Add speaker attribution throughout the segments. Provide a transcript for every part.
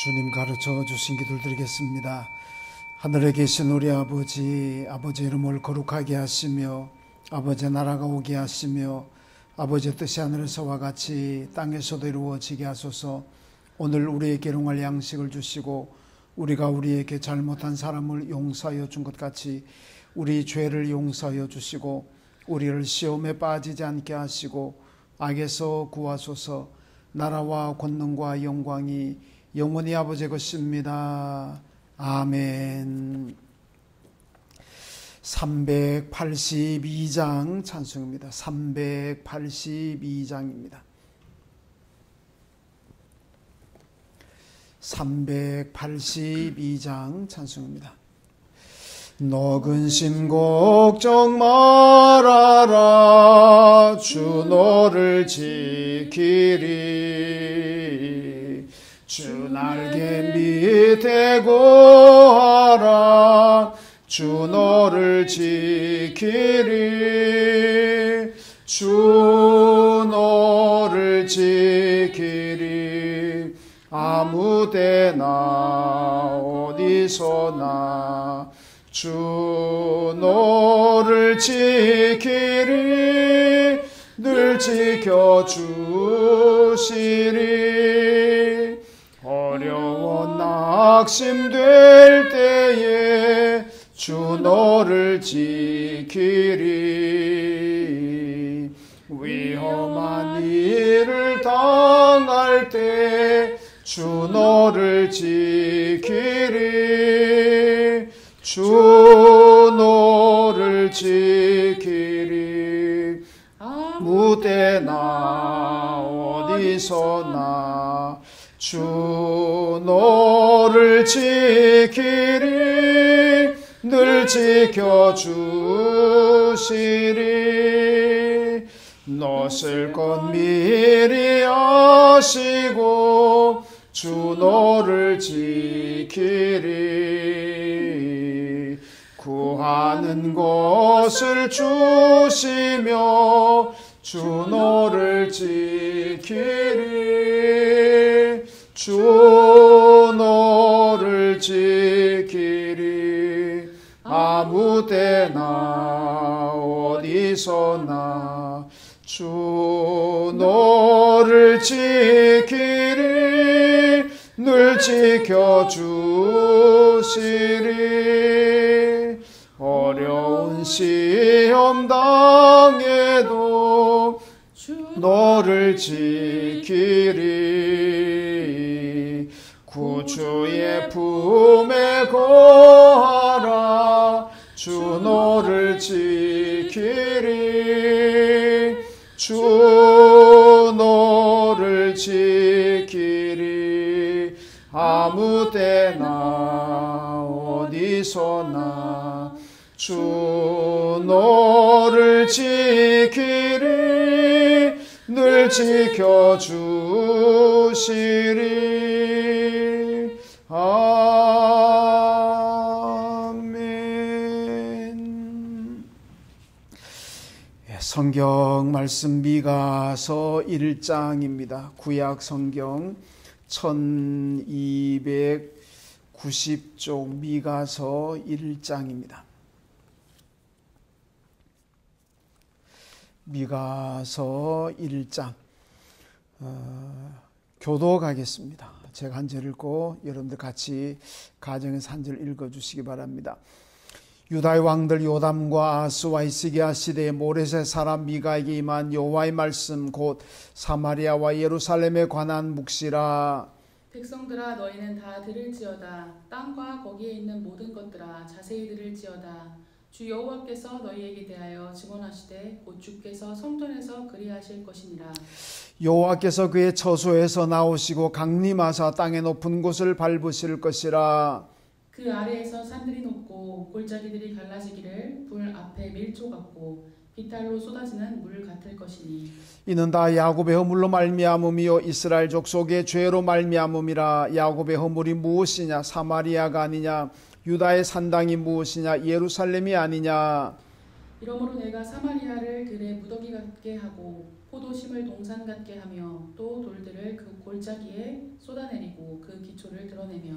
Speaker 1: 주님 가르쳐 주신 기도를 드리겠습니다. 하늘에 계신 우리 아버지, 아버지 이름을 거룩하게 하시며 아버지 나라가 오게 하시며 아버지 뜻이 하늘에서와 같이 땅에서도 이루어지게 하소서. 오늘 우리에게 일용할 양식을 주시고 우리가 우리에게 잘못한 사람을 용서하여 준 것 같이 우리 죄를 용서하여 주시고 우리를 시험에 빠지지 않게 하시고 악에서 구하소서. 나라와 권능과 영광이 영원히 아버지의 것입니다. 아멘. 382장 찬송입니다. 382장입니다. 382장 찬송입니다. 너 근심 걱정 말아라. 주 너를 지키리. 주 날개 밑에 거하라. 주 너를 지키리. 주 너를 지키리. 아무 데나 어디서나 주 너를 지키리. 늘 지켜주시리. 어려워 낙심될 때에 주 너를 지키리. 위험한 일을 당할 때 주 너를 지키리. 주 너를 지키리. 아무 때나 어디서나 주 너를 지키리. 늘 지켜주시리. 너 쓸 것 미리 아시고 주 너를 지키리. 구하는 것을 주시며 주 너를 지키리. 주 너를 지키리. 아무 때나 어디서나 주 너를 지키리. 늘 지켜주시리. 어려운 시험 당해도 너를 지키리. 구주의 품에 거하라. 주 너를 지키리. 주 너를 지키리. 아무 때나 어디서나 주 너를 지키리. 늘 지켜주시리. 아멘. 성경 말씀 미가서 1장입니다. 구약 성경 1290쪽 미가서 1장입니다. 미가서 1장 교독하겠습니다. 제가 한 절 읽고 여러분들 같이 가정에서 한 절 읽어주시기 바랍니다. 유다의 왕들 요담과 아스와 히스기야 시대에 모레셋 사람 미가에게 임한 여호와의 말씀 곧 사마리아와 예루살렘에 관한 묵시라.
Speaker 2: 백성들아 너희는 다 들을지어다. 땅과 거기에 있는 모든 것들아 자세히 들을지어다. 주 여호와께서 너희에게 대하여 증언하시되 곧 주께서 성전에서 그리하실 것이니라.
Speaker 1: 여호와께서 그의 처소에서 나오시고 강림하사 땅의 높은 곳을 밟으실 것이라.
Speaker 2: 그 아래에서 산들이 높고 골짜기들이 갈라지기를 불 앞에 밀초 같고 비탈로 쏟아지는 물 같을 것이니.
Speaker 1: 이는 다 야곱의 허물로 말미암음이요 이스라엘 족속의 죄로 말미암음이라. 야곱의 허물이 무엇이냐? 사마리아가 아니냐? 유다의 산당이 무엇이냐? 예루살렘이 아니냐?
Speaker 2: 이러므로 내가 사마리아를 들의 무더기 같게 하고 포도심을 동산 같게 하며 또 돌들을 그 골짜기에 쏟아내리고 그 기초를 드러내며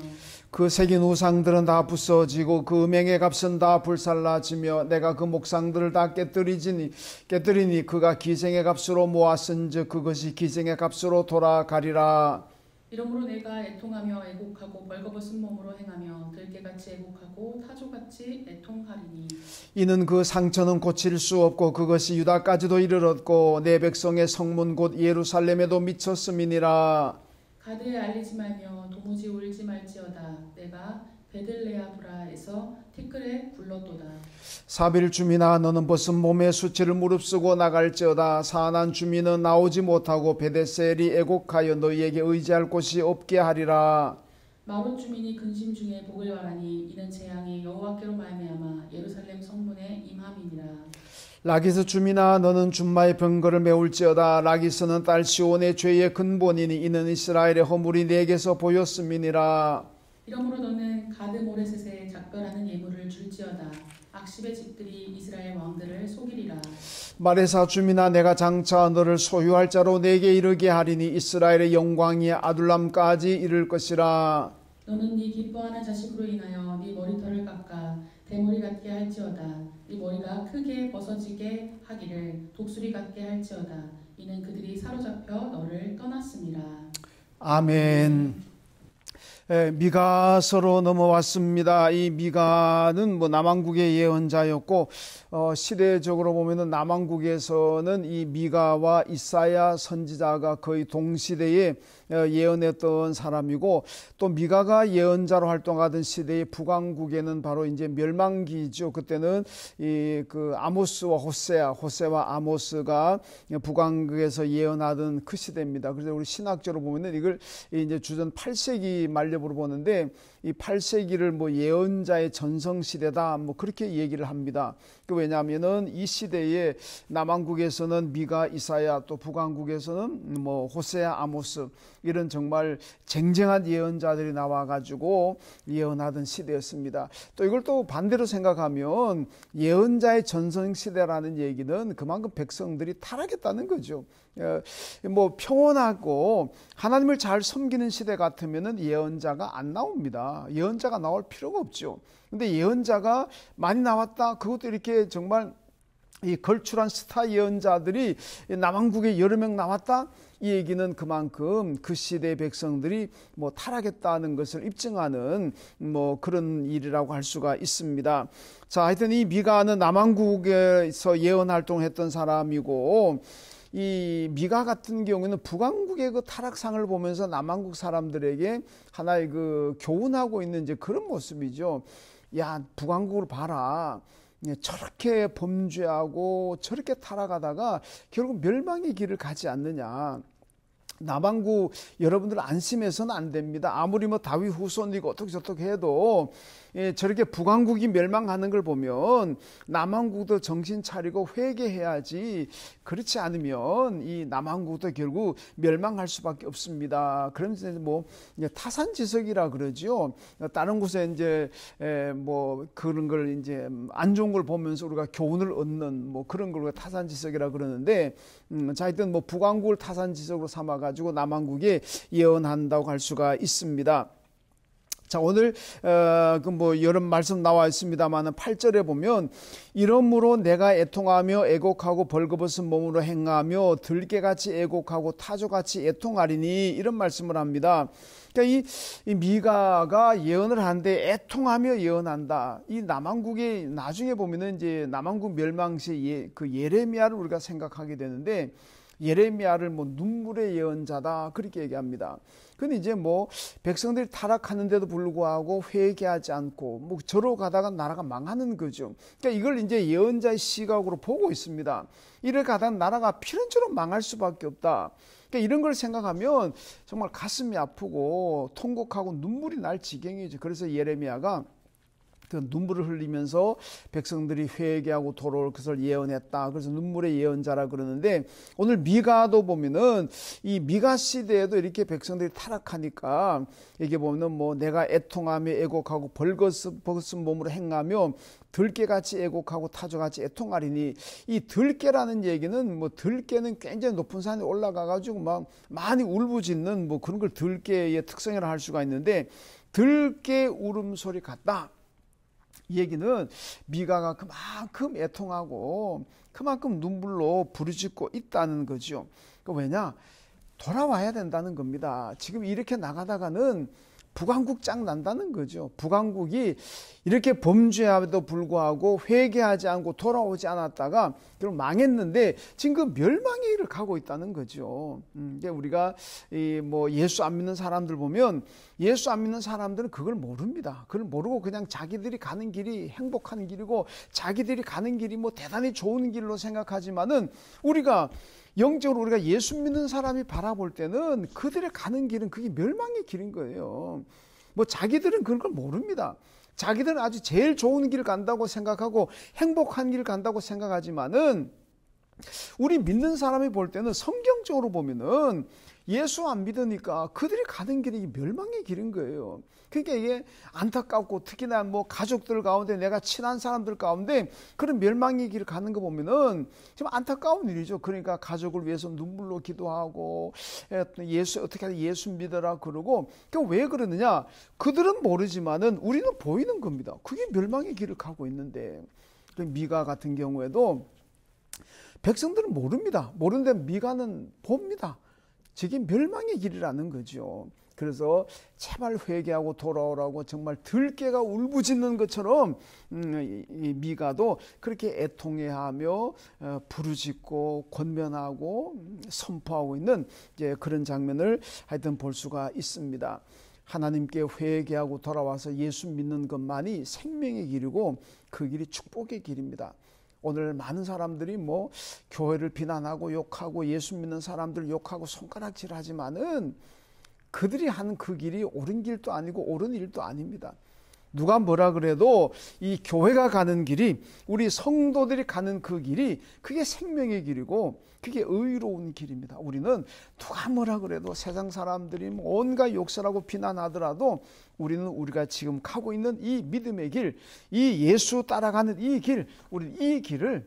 Speaker 1: 그 새긴 우상들은 다 부서지고 그 음행의 값은 다 불살라지며 내가 그 목상들을 다 깨뜨리니 그가 기생의 값으로 모았은즉 그것이 기생의 값으로 돌아가리라.
Speaker 2: 이러므로 내가 애통하며 애곡하고 벌거벗은 몸으로 행하며 들깨같이 애곡하고 타조같이 애통하리니
Speaker 1: 이는 그 상처는 고칠 수 없고 그것이 유다까지도 이르렀고 내 백성의 성문 곧 예루살렘에도 미쳤음이니라.
Speaker 2: 가드에 알리지 말며 도무지 울지 말지어다. 내가 베들레아브라에서 티끌에 불렀도다.
Speaker 1: 사빌 주민아 너는 벗은 몸에 수치를 무릅쓰고 나갈지어다. 사난 주민은 나오지 못하고 베데셀이 애곡하여 너희에게 의지할 곳이 없게 하리라.
Speaker 2: 마롯 주민이 근심 중에 복을 바라니 이는 재앙이 여호와께로 말미암아 예루살렘 성문에 임함이니라.
Speaker 1: 라기스 주민아 너는 준마의 병거를 메울지어다. 라기스는 딸 시온의 죄의 근본이니 이는 이스라엘의 허물이 내게서 보였음이니라.
Speaker 2: 이러므로 너는 가드 모레셋에 작별하는 예물을 줄지어다. 악십의 집들이 이스라엘 왕들을 속이리라.
Speaker 1: 마레사 주민아 내가 장차 너를 소유할 자로 내게 이르게 하리니 이스라엘의 영광이 아둘람까지 이를 것이라.
Speaker 2: 너는 네 기뻐하는 자식으로 인하여 네 머리털을 깎아 대머리 같게 할지어다. 네 머리가 크게 벗어지게 하기를 독수리 같게 할지어다. 이는 그들이 사로잡혀 너를 떠났음이라.
Speaker 1: 아멘. 미가서로 넘어왔습니다. 이 미가는 남왕국의 예언자였고 시대적으로 보면은 남왕국에서는 이 미가와 이사야 선지자가 거의 동시대에 예언했던 사람이고 또 미가가 예언자로 활동하던 시대의 북왕국에는 바로 이제 멸망기죠. 그때는 그 아모스와 호세와 아모스가 북왕국에서 예언하던 그 시대입니다. 그래서 우리 신학적으로 보면은 이걸 이제 주전 8세기 말렵으로 보는데 이 8세기를 예언자의 전성시대다 그렇게 얘기를 합니다. 왜냐하면은 이 시대에 남왕국에서는 미가, 이사야 또 북왕국에서는 호세아, 아모스 이런 정말 쟁쟁한 예언자들이 나와가지고 예언하던 시대였습니다. 또 이걸 또 반대로 생각하면 예언자의 전성시대라는 얘기는 그만큼 백성들이 타락했다는 거죠. 평온하고 하나님을 잘 섬기는 시대 같으면은 예언자가 안 나옵니다. 예언자가 나올 필요가 없죠. 근데 예언자가 많이 나왔다. 그것도 이렇게 정말 이 걸출한 스타 예언자들이 남왕국에 여러 명 나왔다. 이 얘기는 그만큼 그 시대의 백성들이 타락했다는 것을 입증하는 그런 일이라고 할 수가 있습니다. 자, 하여튼 이 미가는 남왕국에서 예언 활동했던 사람이고 이 미가 같은 경우는 북왕국의 그 타락상을 보면서 남왕국 사람들에게 하나의 그 교훈하고 있는 이제 그런 모습이죠. 야, 북왕국을 봐라. 저렇게 범죄하고 저렇게 타락하다가 결국 멸망의 길을 가지 않느냐. 남왕국 여러분들 안심해서는 안 됩니다. 아무리 다윗 후손이고 어떻게 해도 저렇게 북왕국이 멸망하는 걸 보면 남왕국도 정신 차리고 회개해야지. 그렇지 않으면 이 남왕국도 결국 멸망할 수밖에 없습니다. 그러면서 타산지석이라 그러죠. 다른 곳에 이제 그런 걸 이제 안 좋은 걸 보면서 우리가 교훈을 얻는 그런 걸 타산지석이라 그러는데 자, 하여튼 북왕국을 타산지석으로 삼아가지고 남왕국에 예언한다고 할 수가 있습니다. 자, 오늘 여러 말씀 나와 있습니다만 8절에 보면 이러므로 내가 애통하며 애곡하고 벌거벗은 몸으로 행하며 들깨같이 애곡하고 타조같이 애통하리니 이런 말씀을 합니다. 그러니까 이 미가가 예언을 하는데 애통하며 예언한다. 이 남왕국의 나중에 보면은 이제 남왕국 멸망 시 그 예레미야를 우리가 생각하게 되는데 예레미야를 눈물의 예언자다 그렇게 얘기합니다. 근데 이제 백성들이 타락하는데도 불구하고 회개하지 않고 저러 가다가 나라가 망하는 거죠. 그러니까 이걸 이제 예언자의 시각으로 보고 있습니다. 이래 가다가 나라가 필연처럼 망할 수밖에 없다. 그러니까 이런 걸 생각하면 정말 가슴이 아프고 통곡하고 눈물이 날 지경이죠. 그래서 예레미야가 그 눈물을 흘리면서 백성들이 회개하고 돌아올 것을 예언했다. 그래서 눈물의 예언자라 그러는데, 오늘 미가도 보면은 이 미가 시대에도 이렇게 백성들이 타락하니까 이게 보면은 뭐 내가 애통하며 애곡하고 벌거벗은 몸으로 행하며 들깨같이 애곡하고 타조같이 애통하리니, 이 들깨라는 얘기는 뭐 들깨는 굉장히 높은 산에 올라가 가지고 막 많이 울부짖는 뭐 그런 걸 들깨의 특성이라 할 수가 있는데, 들깨 울음소리 같다. 이 얘기는 미가가 그만큼 애통하고 그만큼 눈물로 부르짖고 있다는 거죠. 왜냐? 돌아와야 된다는 겁니다. 지금 이렇게 나가다가는 북왕국 짱 난다는 거죠. 북왕국이 이렇게 범죄함에도 불구하고 회개하지 않고 돌아오지 않았다가 그럼 망했는데 지금 그 멸망의 일을 가고 있다는 거죠. 우리가 뭐 예수 안 믿는 사람들 보면, 예수 안 믿는 사람들은 그걸 모릅니다. 그걸 모르고 그냥 자기들이 가는 길이 행복한 길이고 자기들이 가는 길이 뭐 대단히 좋은 길로 생각하지만은, 우리가 영적으로 우리가 예수 믿는 사람이 바라볼 때는 그들의 가는 길은 그게 멸망의 길인 거예요. 뭐 자기들은 그런 걸 모릅니다. 자기들은 아주 제일 좋은 길 간다고 생각하고 행복한 길 간다고 생각하지만은, 우리 믿는 사람이 볼 때는 성경적으로 보면은 예수 안 믿으니까 그들이 가는 길이 멸망의 길인 거예요. 그러니까 이게 안타깝고, 특히나 뭐 가족들 가운데 내가 친한 사람들 가운데 그런 멸망의 길을 가는 거 보면은 좀 안타까운 일이죠. 그러니까 가족을 위해서 눈물로 기도하고 예수 어떻게 하든 예수 믿어라 그러고. 그러니까 왜 그러느냐? 그들은 모르지만은 우리는 보이는 겁니다. 그게 멸망의 길을 가고 있는데, 미가 같은 경우에도 백성들은 모릅니다. 모르는데 미가는 봅니다. 저게 멸망의 길이라는 거죠. 그래서 제발 회개하고 돌아오라고 정말 들깨가 울부짖는 것처럼 이 미가도 그렇게 애통해하며 부르짖고 권면하고 선포하고 있는 이제 그런 장면을 하여튼 볼 수가 있습니다. 하나님께 회개하고 돌아와서 예수 믿는 것만이 생명의 길이고 그 길이 축복의 길입니다. 오늘 많은 사람들이 뭐 교회를 비난하고 욕하고 예수 믿는 사람들 욕하고 손가락질하지만은 그들이 하는 그 길이 옳은 길도 아니고 옳은 일도 아닙니다. 누가 뭐라 그래도 이 교회가 가는 길이, 우리 성도들이 가는 그 길이 그게 생명의 길이고 그게 의로운 길입니다. 우리는 누가 뭐라 그래도 세상 사람들이 온갖 욕설하고 비난하더라도 우리는 우리가 지금 가고 있는 이 믿음의 길, 이 예수 따라가는 이 길, 우리 이 길을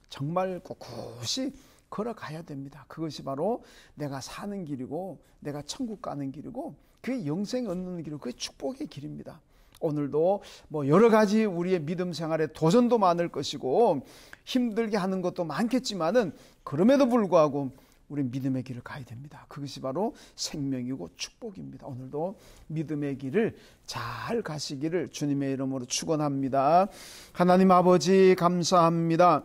Speaker 1: 정말 꿋꿋이 걸어가야 됩니다. 그것이 바로 내가 사는 길이고 내가 천국 가는 길이고 그게 영생 얻는 길이고 그게 축복의 길입니다. 오늘도 뭐 여러 가지 우리의 믿음 생활에 도전도 많을 것이고 힘들게 하는 것도 많겠지만은 그럼에도 불구하고 우리 믿음의 길을 가야 됩니다. 그것이 바로 생명이고 축복입니다. 오늘도 믿음의 길을 잘 가시기를 주님의 이름으로 축원합니다. 하나님 아버지 감사합니다.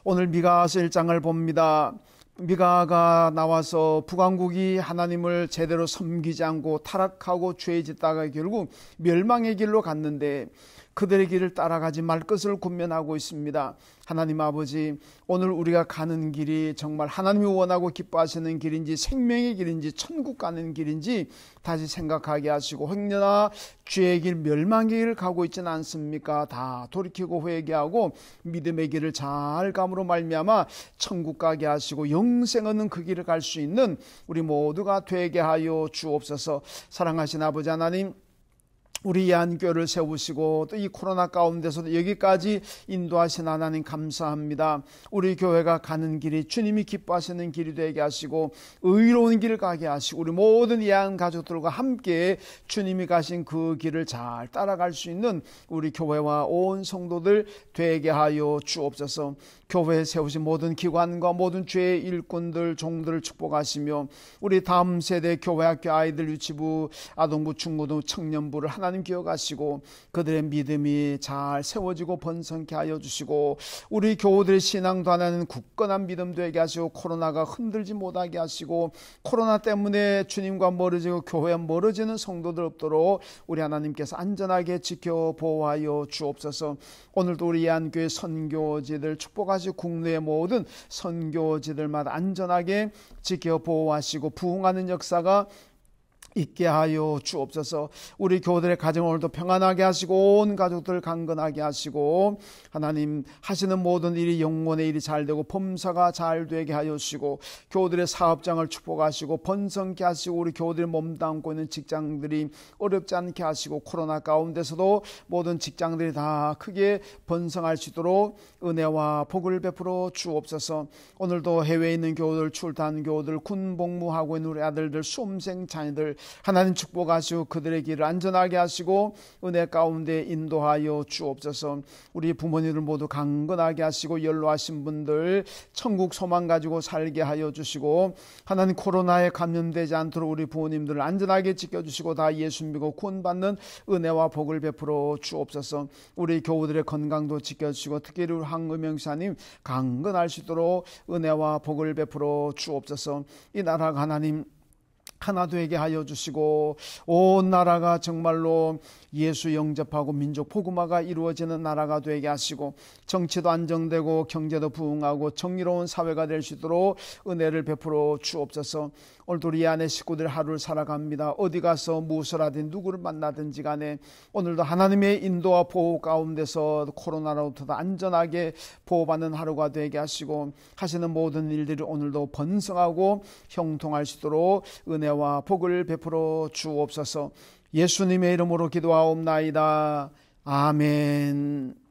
Speaker 1: 오늘 미가서 1장을 봅니다. 미가가 나와서 북왕국이 하나님을 제대로 섬기지 않고 타락하고 죄 짓다가 결국 멸망의 길로 갔는데 그들의 길을 따라가지 말 것을 권면하고 있습니다. 하나님 아버지, 오늘 우리가 가는 길이 정말 하나님이 원하고 기뻐하시는 길인지 생명의 길인지 천국 가는 길인지 다시 생각하게 하시고, 혹여나 죄의 길 멸망의 길을 가고 있지는 않습니까? 다 돌이키고 회개하고 믿음의 길을 잘 감으로 말미암아 천국 가게 하시고 영생 얻는 그 길을 갈 수 있는 우리 모두가 되게 하여 주옵소서. 사랑하신 아버지 하나님, 우리 예한교회를 세우시고 또 이 코로나 가운데서도 여기까지 인도하신 하나님 감사합니다. 우리 교회가 가는 길이 주님이 기뻐하시는 길이 되게 하시고 의로운 길을 가게 하시고 우리 모든 예한 가족들과 함께 주님이 가신 그 길을 잘 따라갈 수 있는 우리 교회와 온 성도들 되게 하여 주옵소서. 교회에 세우신 모든 기관과 모든 죄의 일꾼들 종들을 축복하시며 우리 다음 세대 교회 학교 아이들 유치부 아동부 중고등 청년부를 하나님 기억하시고 그들의 믿음이 잘 세워지고 번성케 하여 주시고 우리 교우들의 신앙도 하나는 굳건한 믿음 되게 하시고 코로나가 흔들지 못하게 하시고 코로나 때문에 주님과 멀어지고 교회와 멀어지는 성도들 없도록 우리 하나님께서 안전하게 지켜 보호하여 주옵소서. 오늘도 우리 예한교회 선교지들 축복하시고 국내의 모든 선교지들마다 안전하게 지켜 보호하시고 부흥하는 역사가 있게 하여 주옵소서. 우리 교우들의 가정 오늘도 평안하게 하시고 온 가족들 강건하게 하시고 하나님 하시는 모든 일이 영원의 일이 잘 되고 범사가 잘 되게 하여 주시고 교우들의 사업장을 축복하시고 번성케 하시고 우리 교우들이 몸담고 있는 직장들이 어렵지 않게 하시고 코로나 가운데서도 모든 직장들이 다 크게 번성할 수 있도록 은혜와 복을 베풀어 주옵소서. 오늘도 해외에 있는 교우들, 출탄 교우들, 군 복무하고 있는 우리 아들들, 수험생 자녀들 하나님 축복하시고 그들의 길을 안전하게 하시고 은혜 가운데 인도하여 주옵소서. 우리 부모님들 모두 강건하게 하시고 연로하신 분들 천국 소망 가지고 살게 하여 주시고 하나님 코로나에 감염되지 않도록 우리 부모님들을 안전하게 지켜주시고 다 예수 믿고 구원받는 은혜와 복을 베풀어 주옵소서. 우리 교우들의 건강도 지켜주시고 특히 우리 황금영 지사님 강건할 수 있도록 은혜와 복을 베풀어 주옵소서. 이 나라가 하나님 하나 되게 하여 주시고 온 나라가 정말로 예수 영접하고 민족 복음화가 이루어지는 나라가 되게 하시고 정치도 안정되고 경제도 부흥하고 정의로운 사회가 될 수 있도록 은혜를 베풀어 주옵소서. 오늘도 우리 안에 식구들 하루를 살아갑니다. 어디 가서 무엇을 하든 누구를 만나든지 간에 오늘도 하나님의 인도와 보호 가운데서 코로나로부터 안전하게 보호받는 하루가 되게 하시고 하시는 모든 일들이 오늘도 번성하고 형통할 수 있도록 은혜와 복을 베풀어 주옵소서. 예수님의 이름으로 기도하옵나이다. 아멘.